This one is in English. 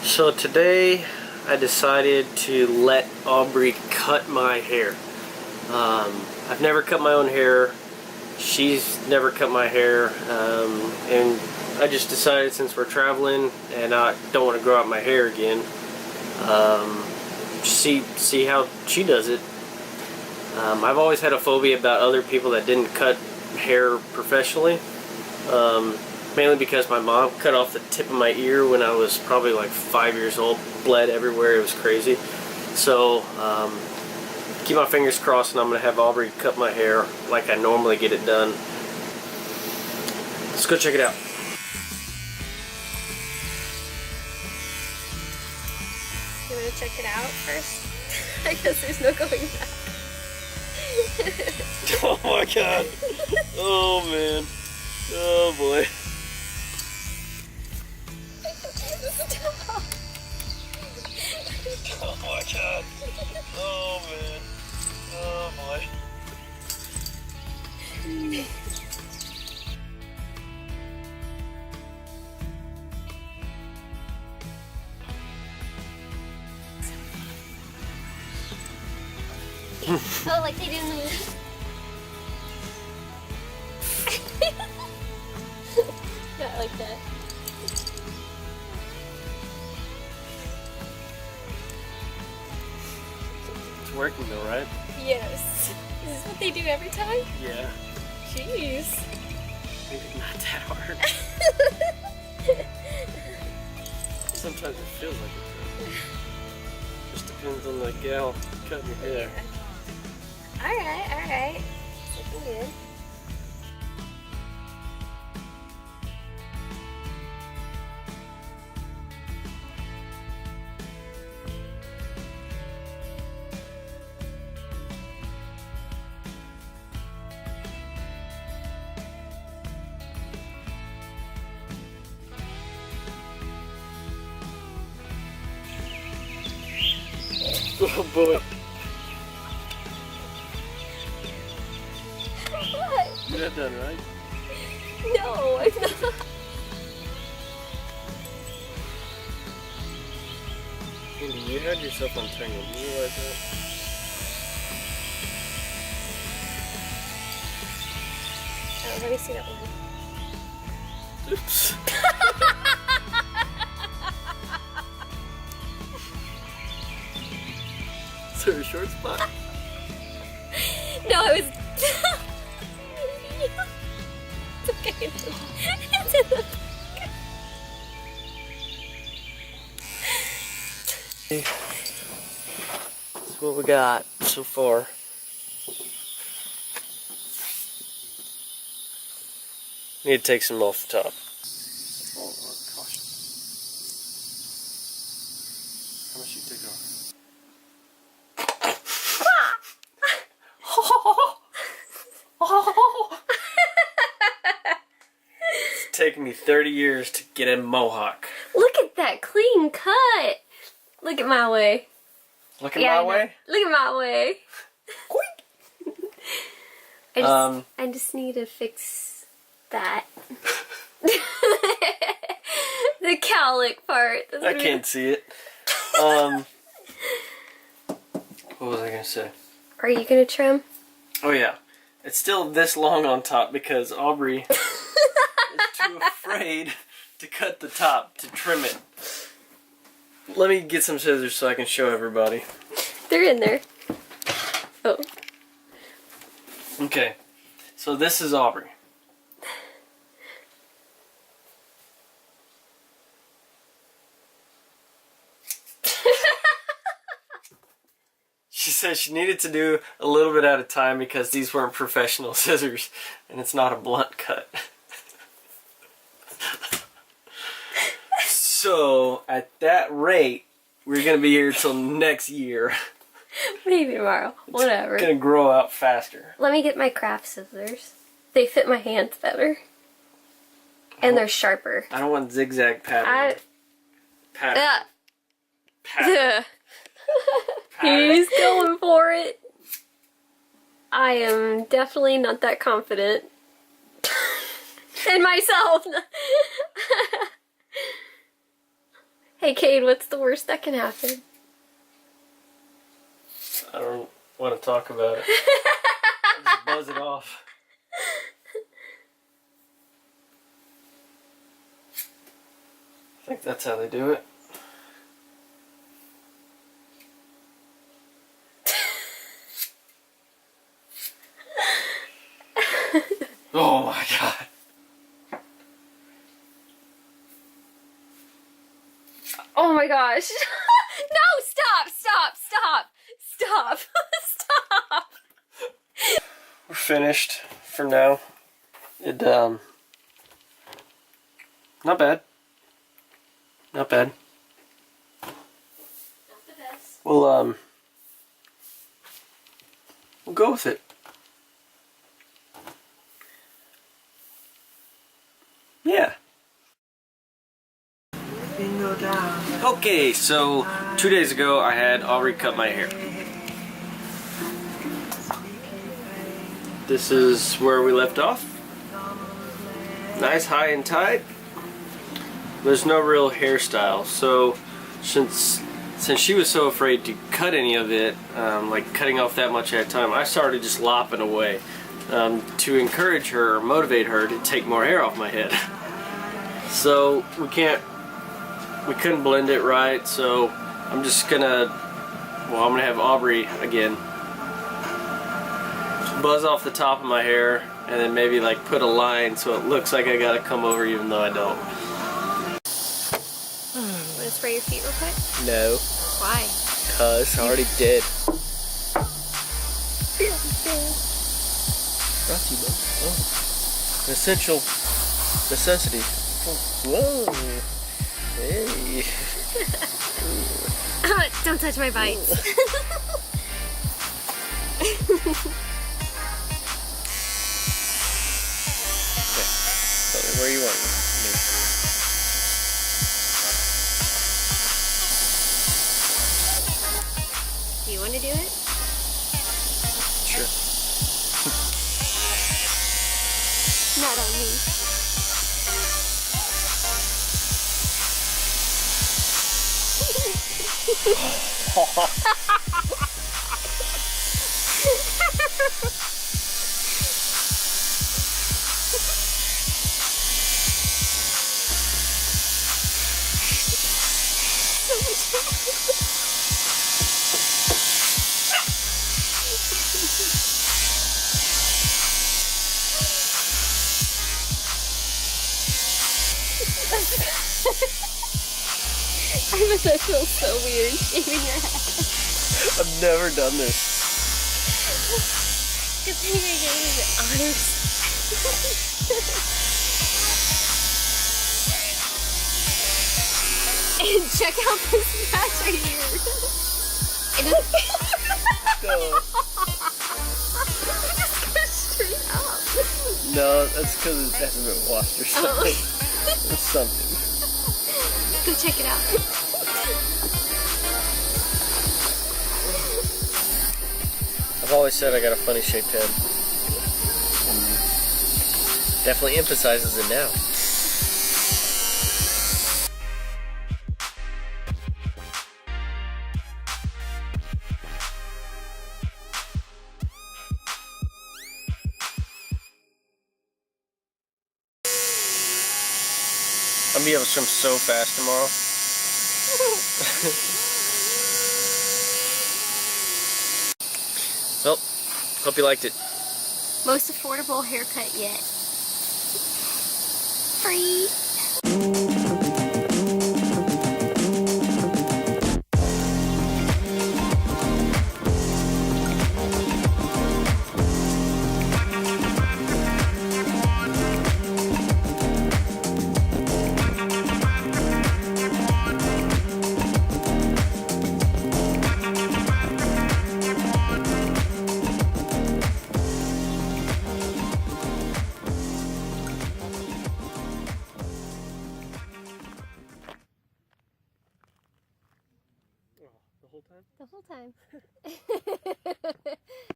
So today I decided to let Aubrey cut my hair. I've never cut my own hair. She's never cut my hair. And I just decided, since we're traveling and I don't want to grow out my hair again, see how she does it. I've always had a phobia about other people that didn't cut hair professionally. Mainly because my mom cut off the tip of my ear when I was probably like 5 years old. Bled everywhere. It was crazy. So keep my fingers crossed, and I'm going to have Aubrey cut my hair like I normally get it done. Let's go check it out. You want to check it out first? I guess there's no going back. Oh my god. Oh man. Oh boy. Stop. Oh my god. Oh man. Oh boy. Oh, like they didn't move. Not like that. It's working though, right? Yes. Is this what they do every time? Yeah. Jeez. Maybe not that hard. Sometimes it feels like it does. Just depends on the gal cutting your hair. Alright, alright. Looking good. Oh boy. What? You're not done, right? No, I'm not. Andy, you had yourself untangled. Do you realize that? Oh, let me see that one. Oops. Is there a short spot? No, it was. It's okay. It's in the. That's what we got so far. Need to take some off the top. Oh, caution. How much you take off? It's taken me 30 years to get a mohawk. Look at that clean cut. Look at my way. Look at my way? Look at my way. I just need to fix that. The cowlick part. I can't see it. What was I gonna say? Are you gonna trim? Oh yeah. It's still this long on top because Aubrey is too afraid to cut the top to trim it. Let me get some scissors so I can show everybody. They're in there. Oh. Okay. So this is Aubrey. She said she needed to do a little bit at a time because these weren't professional scissors and it's not a blunt cut. So at that rate, we're going to be here till next year. Maybe tomorrow. Whatever. It's going to grow out faster. Let me get my craft scissors. They fit my hands better. And they're sharper. I don't want zigzag pattern. Pattern. Pattern. He's going for it. I am definitely not that confident in myself. Hey, Hey, Cade, what's the worst that can happen? I don't want to talk about it. I'll just buzz it off. I think that's how they do it. Oh my god. Oh my gosh. No, stop, stop, stop, stop, stop. We're finished for now. It, not bad. Not bad. Not the best. We'll go with it. Yeah. Okay, so 2 days ago I had Aubri cut my hair. This is where we left off. Nice high and tight. There's no real hairstyle, so since she was so afraid to cut any of it, like cutting off that much at a time, I started just lopping away to encourage her or motivate her to take more hair off my head. So we couldn't blend it right, so I'm gonna have Aubri again buzz off the top of my hair and then maybe like put a line so it looks like I gotta come over even though I don't. Want to spray your feet real quick? No. Why? Cause I already did. Brought to you, bud. Oh. An essential necessity. Whoa. Hey. Don't touch my bites. Tell me where you want me. Do you want to do it? Sure. Not on me. I bet that feels so weird shaving your head. I've never done this. Good thing I gave you the honors. And check out this patch right here. It is. No. It just goes straight up. No, that's because it hasn't been washed or something. Or something. Go check it out. I've always said I got a funny shaped head. And definitely emphasizes it now. I'm gonna be able to swim so fast tomorrow. Well, hope you liked it. Most affordable haircut yet. Free. The whole time? The whole time.